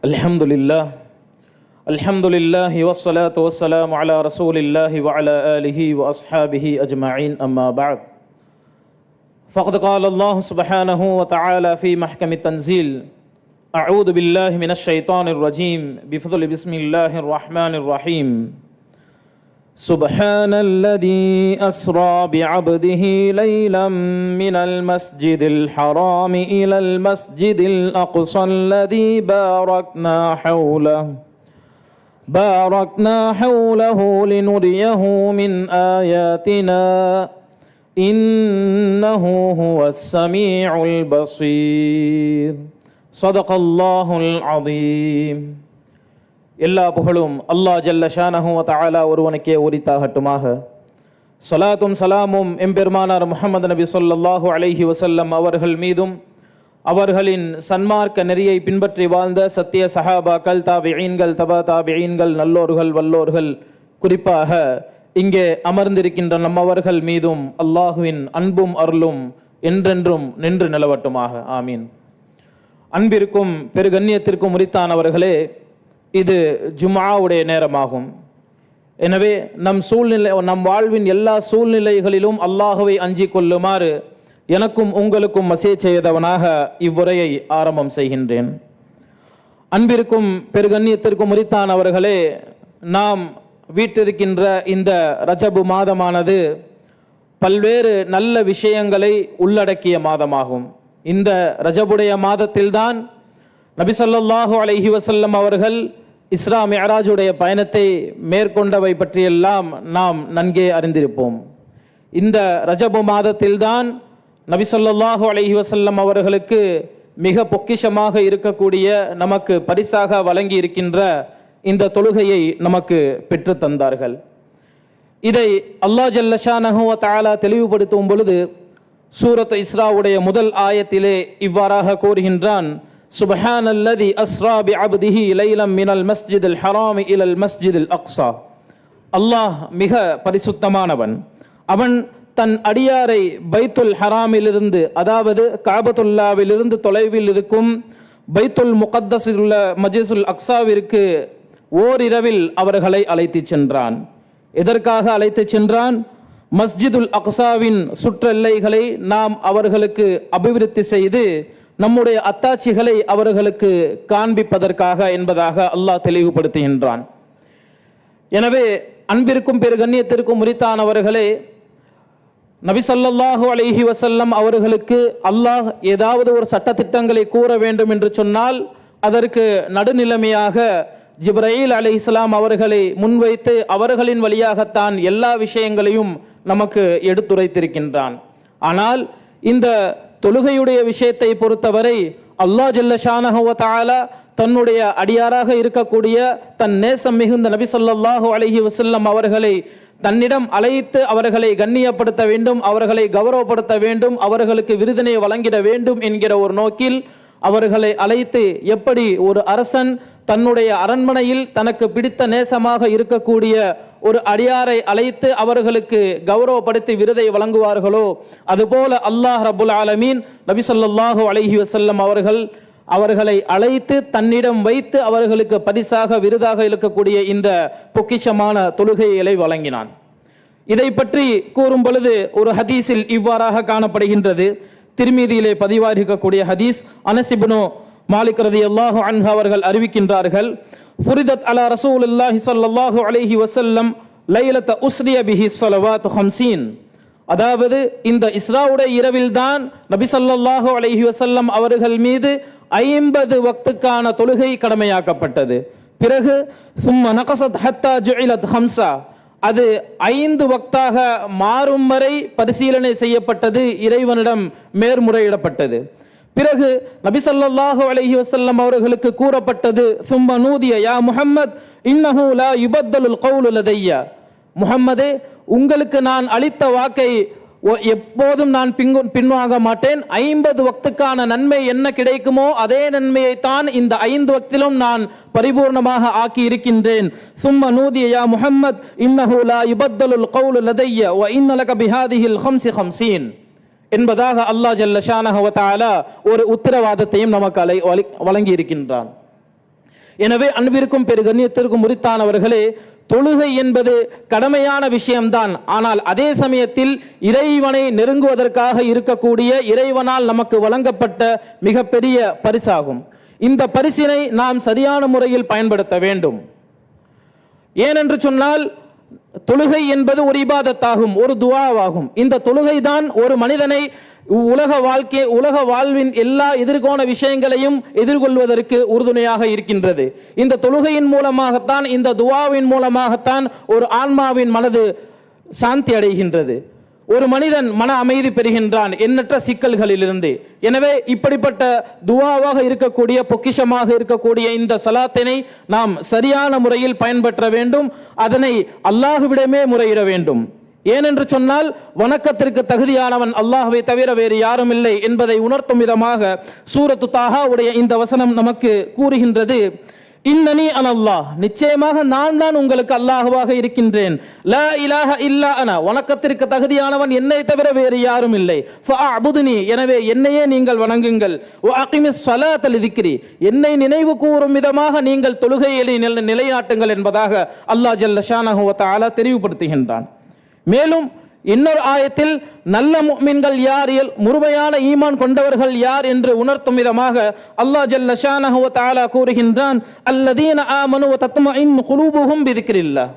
Alhamdulillah wassalatu wassalamu ala rasulillah wa ala alihi wa ashabihi ajma'in amma ba'd. Faqad qala Allah subhanahu wa ta'ala fi mahkam at-tanzil. A'udhu billahi minash shaitanir rajim. Bifadli bismillahir rahmanir rahim. Subhanalladhi asra bi'abdihi laylan minal masjidil harami ilal masjidil aqsa alladhi باركنا حوله لنريه من آياتنا إنه هو السميع البصير صدق الله العظيم. எல்லா புகழும் அல்லாஹ் ஜல்ல ஷானஹு வ தஆலா ஒருவனுக்கே உரித்தாகட்டுமாக. ஸலாத்தும் சலாமும் எம்பெருமானார் முஹம்மது நபி ஸல்லல்லாஹு அலைஹி வஸல்லம் அவர்கள் மீதும் அவர்களின் சன்மார்க்க நெறியை பின்பற்றி வாழ்ந்த சத்திய சஹாபாக்கள், தாபிஈன்கள், தபா தாபிஈன்கள், நல்லோர்கள், வல்லோர்கள், குறிப்பாக இங்கே அமர்ந்திருக்கின்ற நம்மவர்கள் மீதும் அல்லாஹுவின் அன்பும் அருளும் என்றென்றும் நின்று நிலவட்டுமாக. ஆமீன். அன்பிற்கும் பெருகண்ணியத்திற்கும் உரித்தானவர்களே, இது ஜும்ஆவுடைய நேரமாகும். எனவே நம் வாழ்வின் எல்லா சூழ்நிலைகளிலும் அல்லாஹுவை அஞ்சிக் கொள்ளுமாறு எனக்கும் உங்களுக்கும் வசிய செய்தவனாக இவ்வுரையை ஆரம்பம் செய்கின்றேன். அன்பிற்கும் பெருகண்ணியத்திற்கும் உரித்தானவர்களே, நாம் வீட்டிருக்கின்ற இந்த ரஜபு மாதமானது பல்வேறு நல்ல விஷயங்களை உள்ளடக்கிய மாதமாகும். இந்த ரஜபுடைய மாதத்தில்தான் நபி ஸல்லல்லாஹு அலைஹி வஸல்லம் அவர்கள் இஸ்ரா மிஅராஜுடைய பயணத்தை மேற்கொண்டவை பற்றியெல்லாம் நாம் நன்கே அறிந்திருப்போம். இந்த ரஜபு மாதத்தில்தான் நபி ஸல்லல்லாஹு அலைஹி வஸல்லம் அவர்களுக்கு மிக பொக்கிஷமாக இருக்கக்கூடிய, நமக்கு பரிசாக வழங்கி இருக்கின்ற இந்த தொழுகையை நமக்கு பெற்று தந்தார்கள். இதை அல்லாஹ் ஜல்ல ஷானஹு வ தஆலா தெளிவுபடுத்தும் பொழுது சூரத் இஸ்ராவுடைய முதல் ஆயத்திலே இவ்வாறாக கூறுகின்றான். சுப்ஹானல்லதி அஸ்ரா பிஅப்திஹி லைலம் மினல் மஸ்ஜிதில் ஹராமி இலல் மஸ்ஜிதில் அக்ஸா. அல்லாஹ் மிக பரிசுத்தமானவன். அவன் தன் அடியாரை பைத்துல் ஹராமிலிருந்து, அதாவது காபத்துல்லாவிலிருந்து தொலைவில் இருக்கும் பைத்துல் முகத்தஸில் உள்ள மஜ்லிஸுல் அக்ஸாவிற்கு ஓரிரவில் அவர்களை அழைத்து சென்றான். எதற்காக அழைத்து சென்றான்? மஸ்ஜிதுல் அக்ஸாவின் சுற்றெல்லைகளை நாம் அவர்களுக்கு அபிவிருத்தி செய்து நம்முடைய அத்தாட்சிகளை அவர்களுக்கு காண்பிப்பதற்காக என்பதாக அல்லாஹ் தெளிவுபடுத்துகின்றான். எனவே அன்பிற்கும் பெருகண்ணியத்திற்கும் உரித்தானவர்களே, நபி ஸல்லல்லாஹு அலைஹி வஸல்லம் அவர்களுக்கு அல்லாஹ் ஏதாவது ஒரு சட்டத்திட்டங்களை கூற வேண்டும் என்று சொன்னால் அதற்கு நடுநிலைமையாக ஜிப்ரீல் அலைஹிஸ்ஸலாம் அவர்களை முன்வைத்து அவர்களின் வழியாகத்தான் எல்லா விஷயங்களையும் நமக்கு எடுத்துரைத்திருக்கின்றான். ஆனால் இந்த தொழுகையுடைய விஷயத்தை பொறுத்தவரை அல்லாஹ் ஜல்ல ஷானஹு வ தஆலா தன்னுடைய அடியாராக இருக்கக்கூடிய தன் நேசம் மிகுந்த நபி ஸல்லல்லாஹு அலைஹி வஸல்லம் அவர்களை தன்னிடம் அழைத்து அவர்களை கண்ணியப்படுத்த வேண்டும், அவர்களை கௌரவப்படுத்த வேண்டும், அவர்களுக்கு விருதினை வழங்கிட வேண்டும் என்கிற ஒரு நோக்கில் அவர்களை அழைத்து, எப்படி ஒரு அரசன் தன்னுடைய அரண்மனையில் தனக்கு பிடித்த நேசமாக இருக்கக்கூடிய ஒரு அடியாரை அழைத்து அவர்களுக்கு கௌரவப்படுத்தி விருதை வழங்குவார்களோ, அதுபோல அல்லாஹ் ரப்புல் ஆலமீன் நபி ஸல்லல்லாஹு அலைஹி வஸல்லம் அவர்களை அழைத்து தன்னிடம் வைத்து அவர்களுக்கு பரிசாக விருதாக இருக்கக்கூடிய இந்த பொக்கிஷமான தொழுகைகளை வழங்கினான். இதை பற்றி கூறும் பொழுது ஒரு ஹதீஸில் இவ்வாறாக காணப்படுகின்றது. திர்மிதியிலே பதிவாக இருக்கக்கூடிய ஹதீஸ். அனஸ் இப்னு மாலிக் ரலியல்லாஹு அன்ஹு அவர்கள் அறிவிக்கின்றார்கள். ஃபுரிதத் அலா ரசூலுல்லாஹி ஸல்லல்லாஹு அலைஹி வஸல்லம் லைலத உஸ்ரிய பிஹி ஸலவாத்து 50. அதாவது இந்த இஸ்ராவுடைய இரவில்தான் நபி ஸல்லல்லாஹு அலைஹி வஸல்லம் அவர்கள் மீது 50 வக்துக்கான தொழுகை கடமையாக்கப்பட்டது. பிறகு சும்ம நகஸத் ஹத்தா ஜுஇலத் 5, அது 5 வக்தாக மாறும் வரை பரிசீலனை செய்யப்பட்டது, இறைவனிடம் மேற்முறையிடப்பட்டது. பிறகு நபி ஸல்லல்லாஹு அலைஹி வஸல்லம் அவர்களுக்கு கூறப்பட்டது, சும்ம நூதிய யா முஹம்மத் இன்னஹு லா யுபத்தலுல் கௌலு லதைய. முஹம்மதே, உங்களுக்கு நான் அளித்த வாக்கை எப்போதும் நான் பின்வாங்க மாட்டேன். 50 வக்துக்கான நன்மை என்ன கிடைக்குமோ அதே நன்மையை தான் இந்த 5 வக்திலும் நான் பரிபூர்ணமாக ஆக்கி இருக்கின்றேன். சும்ம நூதிய யா முஹம்மத் இன்னஹு லா யுபத்தலுல் கௌலு லதைய வ இன்ன லக பிஹாதிஹில் 50 என்பதாக அல்லாஹ் ஜல்ல ஷானஹு வ தஆலா ஒரு உத்தரவாதத்தையும் நமக்கு வழங்கி இருக்கின்றான். எனவே அன்பிற்கும் பெரு கண்ணியத்திற்கும் உரித்தானவர்களே, தொழுகை என்பது கடமையான விஷயம்தான். ஆனால் அதே சமயத்தில் இறைவனை நெருங்குவதற்காக இருக்கக்கூடிய இறைவனால் நமக்கு வழங்கப்பட்ட மிகப்பெரிய பரிசாகும். இந்த பரிசினை நாம் சரியான முறையில் பயன்படுத்த வேண்டும். ஏனென்று சொன்னால், தொழுகை என்பது ஒரு இபாதத்தாகும், ஒரு துஆவாகும். இந்த தொழுகை தான் ஒரு மனிதனை உலக வாழ்வின் எல்லா எதிர்கோண விஷயங்களையும் எதிர்கொள்வதற்கு உறுதுணையாக இருக்கின்றது. இந்த தொழுகையின் மூலமாகத்தான், இந்த துஆவின் மூலமாகத்தான் ஒரு ஆன்மாவின் மனது சாந்தி அடைகின்றது. ஒரு மனிதன் மன அமைதி பெறுகின்றான் எண்ணற்ற சிக்கல்களிலிருந்து. எனவே இப்படிப்பட்ட துஆவாக இருக்கக்கூடிய, பொக்கிஷமாக இருக்கக்கூடிய இந்த சலாத்தினை நாம் சரியான முறையில் பயன்பெற்ற வேண்டும். அதனை அல்லாஹ்விடமே முறையிட வேண்டும். ஏனென்று சொன்னால், வணக்கத்திற்கு தகுதியானவன் அல்லாஹ்வை தவிர வேறு யாரும் இல்லை என்பதை உணர்த்தும் விதமாக சூரத்து தாஹா உடைய இந்த வசனம் நமக்கு கூறுகின்றது. இன்னனி அனல்லாஹ், நிச்சயமாக நான் தான் உங்களுக்கு அல்லாஹ்வாக இருக்கின்றேன். லா இலாஹ இல்லா அன, வணக்கத்திற்கு தகுதியானவன் என்னை தவிர வேறு யாரும் இல்லை. ஃபஅபுதுனி, எனவே என்னையே நீங்கள் வணங்குங்கள். வ அகிமிஸ் ஸலாத லிதிக்ரி, என்னை நினைவு கூறும் விதமாக நீங்கள் தொழுகையை நிலைநாட்டுங்கள் என்பதாக அல்லாஹ் ஜல்ல ஷானஹு வ தஆலா தெரிவுபடுத்துகின்றான். மேலும் இன்னொரு ஆயத்தில் நல்ல முஃமின்கள் யார், முழுமையான ஈமான் கொண்டவர்கள் யார் என்று உணர்த்தும் விதமாக அல்லாஹ் ஜல்ல ஷானஹு வ தஆலா கூறுகின்றான், அல்லதீன ஆமனு வ தத்மஇன்னு குலூபுஹும் பிதிக்ரில்லாஹ்,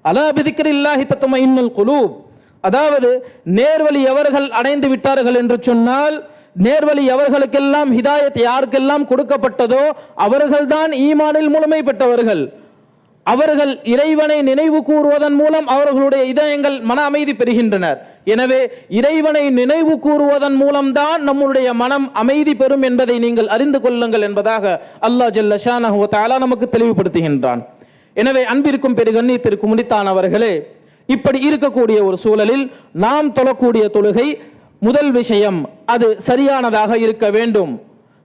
அலா பிதிக்ரில்லாஹி தத்மஇன்னுல் குலூப். அதாவது நேர்வழி எவர்கள் அடைந்து விட்டார்கள் என்று சொன்னால், நேர்வழி எவர்களுக்கெல்லாம் ஹிதாயத் யாருக்கெல்லாம் கொடுக்கப்பட்டதோ அவர்கள்தான் ஈமானில் முழுமை பெற்றவர்கள். அவர்கள் இறைவனை நினைவு கூறுவதன் மூலம் அவர்களுடைய இதயங்கள் மன அமைதி பெறுகின்றனர். எனவே இறைவனை நினைவு கூறுவதன் மூலம்தான் நம்முடைய மனம் அமைதி பெறும் என்பதை நீங்கள் அறிந்து கொள்ளுங்கள் என்பதாக அல்லாஹ் ஜல்ல ஷானஹு வ தஆலா நமக்கு தெளிவுபடுத்துகின்றான். எனவே அன்பிற்கும் பெரு கண்ணியத்திற்கும் உரித்தானவர்களே, இப்படி இருக்கக்கூடிய ஒரு சூழலில் நாம் தொழக்கூடிய தொழுகை, முதல் விஷயம் அது சரியானதாக இருக்க வேண்டும்.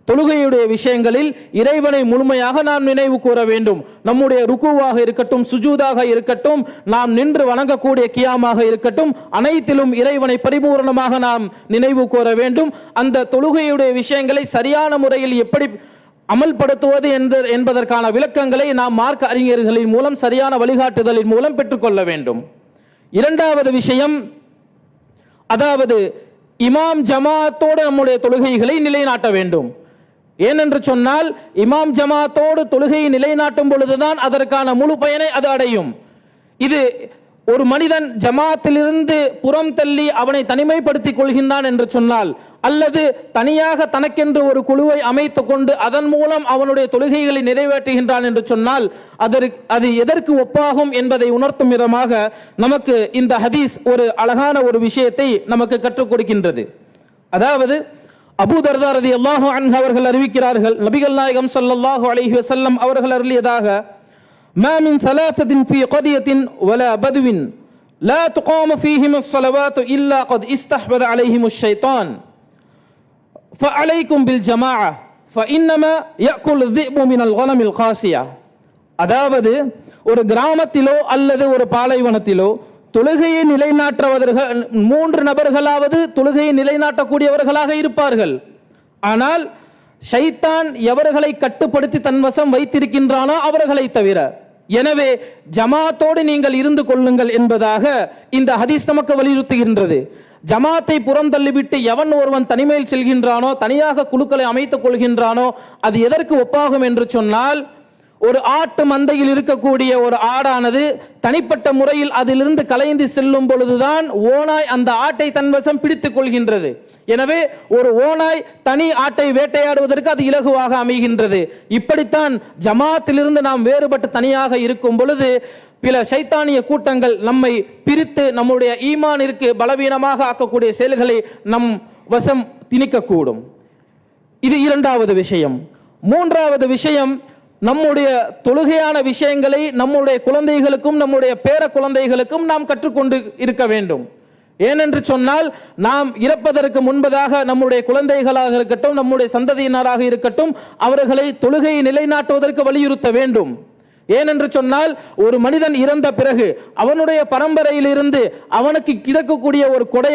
தொழுகையுடைய விஷயங்களில் இறைவனை முழுமையாக நாம் நினைவு கூற வேண்டும். நம்முடைய ருக்குவாக இருக்கட்டும், சுஜூதாக இருக்கட்டும், நாம் நின்று வணங்கக்கூடிய கியாமாக இருக்கட்டும், அனைத்திலும் இறைவனை பரிபூர்ணமாக நாம் நினைவு கூற வேண்டும். அந்த தொழுகையுடைய விஷயங்களை சரியான முறையில் எப்படி அமல்படுத்துவது என்பதற்கான விளக்கங்களை நாம் மார்க்க அறிஞர்களின் மூலம், சரியான வழிகாட்டுதலின் மூலம் பெற்றுக்கொள்ள வேண்டும். இரண்டாவது விஷயம், அதாவது இமாம் ஜமாத்தோடு நம்முடைய தொழுகைகளை நிலைநாட்ட வேண்டும். ஏனென்று சொன்னால், இமாம் ஜமாத்தோடு தொழுகையை நிலைநாட்டும் பொழுதுதான் அதற்கான முழு பயனை அது அடையும். இது ஒரு மனிதன் ஜமாத்திலிருந்து புறம் தள்ளி அவனை தனிமைப்படுத்திக் கொள்கின்றான் என்று சொன்னால், அல்லது தனியாக தனக்கென்று ஒரு குழுவை அமைத்துக் கொண்டு அதன் மூலம் அவனுடைய தொழுகைகளை நிறைவேற்றுகின்றான் என்று சொன்னால், அது எதற்கு ஒப்பாகும் என்பதை உணர்த்தும் விதமாக நமக்கு இந்த ஹதீஸ் ஒரு அழகான ஒரு விஷயத்தை நமக்கு கற்றுக் கொடுக்கின்றது. அதாவது அபூ தர்தா ரலியல்லாஹு அன்ஹு அவர்கள் அறிவிக்கிறார்கள், நபிகள் நாயகம் ஸல்லல்லாஹு அலைஹி வஸல்லம் அவர்கள் அருளியதாக, மா மின் ஸலாத்தத்தின் ஃபீ கரியத்தின் வலா பதுவின் லா துகாமு ஃபீஹிம் ஸலவாத்து இல்லா கத் இஸ்தஹ்பத அலைஹிமுஷ் ஷைத்தான் ஃபஅலைக்கும் பில் ஜமாஅ ஃபஇன்னமா யஅகுல் ذئபு மினல் கனமில் காசியா. அதாவது ஒரு கிராமத்திலோ அல்லது ஒரு பாலைவனத்திலோ தொழுகையை நிலைநாட்டுவதற்கு 3 நபர்களாவது தொழுகையை நிலைநாட்டக்கூடியவர்களாக இருப்பார்கள். ஆனால் ஷைத்தான் எவர்களை கட்டுப்படுத்தி தன் வசம் வைத்திருக்கின்றானோ அவர்களை தவிர. எனவே ஜமாத்தோடு நீங்கள் இருந்து கொள்ளுங்கள் என்பதாக இந்த ஹதீஸ் நமக்கு வலியுறுத்துகின்றது. ஜமாத்தை புறம் தள்ளிவிட்டு எவன் ஒருவன் தனிமையில் செல்கின்றானோ, தனியாக குழுக்களை அமைத்துக் கொள்கின்றானோ, அது எதற்கு ஒப்பாகும் என்று சொன்னால், ஒரு ஆட்டு மந்தையில் இருக்கக்கூடிய ஒரு ஆடானது தனிப்பட்ட முறையில் அதிலிருந்து கலைந்து செல்லும் பொழுதுதான் ஓனாய் அந்த ஆட்டை தன்வசம் பிடித்துக் கொள்கின்றது. எனவே ஒரு ஓனாய் தனி ஆட்டை வேட்டையாடுவதற்கு அது இலகுவாக அமைகின்றது. இப்படித்தான் ஜமாத்திலிருந்து நாம் வேறுபட்டு தனியாக இருக்கும் பொழுது பிற சைத்தானிய கூட்டங்கள் நம்மை பிரித்து நம்முடைய ஈமானிற்கு பலவீனமாக ஆக்கக்கூடிய செயல்களை நம் வசம் திணிக்கக்கூடும். இது இரண்டாவது விஷயம். மூன்றாவது விஷயம், நம்முடைய தொழுகையான விஷயங்களை நம்முடைய குழந்தைகளுக்கும் நம்முடைய பேர குழந்தைகளுக்கும் நாம் கற்றுக்கொண்டு இருக்க வேண்டும். ஏனென்று சொன்னால், நாம் இறப்பதற்கு முன்பதாக நம்முடைய குழந்தைகளாக இருக்கட்டும், நம்முடைய சந்ததியினராக இருக்கட்டும், அவர்களை தொழுகையை நிலைநாட்டுவதற்கு வலியுறுத்த வேண்டும். ஏனென்று சொன்னால் ஒரு மனிதன் இறந்த பிறகு அவனுடைய பரம்பரையிலிருந்து அவனுக்கு கிடைக்கக்கூடிய ஒரு கொடை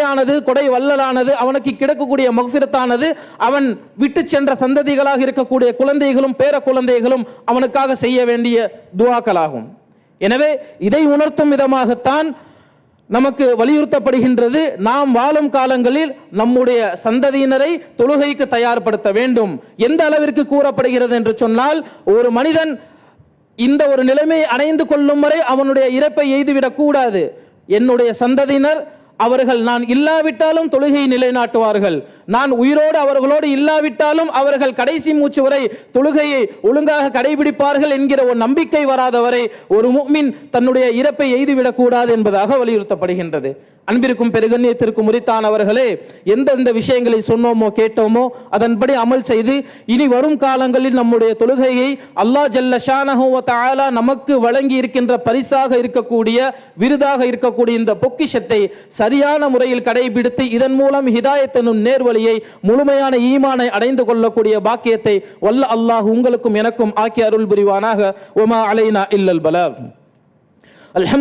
வள்ளலானது, அவனுக்கு கிடைக்கக்கூடிய மக்ஃபிரத்தானது அவன் விட்டு சென்ற சந்ததிகளாக இருக்கக்கூடிய குழந்தைகளும் பேர குழந்தைகளும் அவனுக்காக செய்ய வேண்டிய துஆக்களாகும். எனவே இதை உணர்த்தும் விதமாகத்தான் நமக்கு வலியுறுத்தப்படுகின்றது, நாம் வாழும் காலங்களில் நம்முடைய சந்ததியினரை தொழுகைக்கு தயார்படுத்த வேண்டும். எந்த அளவிற்கு கூறப்படுகிறது என்று சொன்னால், ஒரு மனிதன் இந்த ஒரு நிலைமையை அடைந்து கொள்ளும் வரை அவனுடைய இறப்பை எய்துவிடக் கூடாது. என்னுடைய சந்ததியினர் அவர்கள் நான் இல்லாவிட்டாலும் தொழுகையை நிலைநாட்டுவார்கள், நான் உயிரோடு அவர்களோடு இல்லாவிட்டாலும் அவர்கள் கடைசி மூச்சு வரை தொழுகையை ஒழுங்காக கடைபிடிப்பார்கள் என்கிற ஒரு நம்பிக்கை வராதவரை ஒரு முஃமின் தன்னுடைய இறப்பை எய்துவிடக் கூடாது என்பதாக வலியுறுத்தப்படுகின்றது. அன்பிற்கும் பெருகண்ணியத்திற்கும் உரித்தானவர்களே, எந்தெந்த விஷயங்களை சொன்னோமோ கேட்டோமோ அதன்படி அமல் செய்து இனி வரும் காலங்களில் நம்முடைய தொழுகையை அல்லாஹ் ஜல்ல ஷானஹு வ தஆலா நமக்கு வழங்கி இருக்கின்ற பரிசாக இருக்கக்கூடிய விருதாக இருக்கக்கூடிய இந்த பொக்கிஷத்தை சரியான முறையில் கடைபிடித்து இதன் மூலம் ஹிதாயத் எனும் நேர்வழியை முழுமையான ஈமானை அடைந்து கொள்ளக்கூடிய பாக்கியத்தை வல்ல அல்லாஹ் உங்களுக்கும் எனக்கும் ஆக்கி அருள் புரிவானாக. வமா அலைனா இல்லல் பலாக்.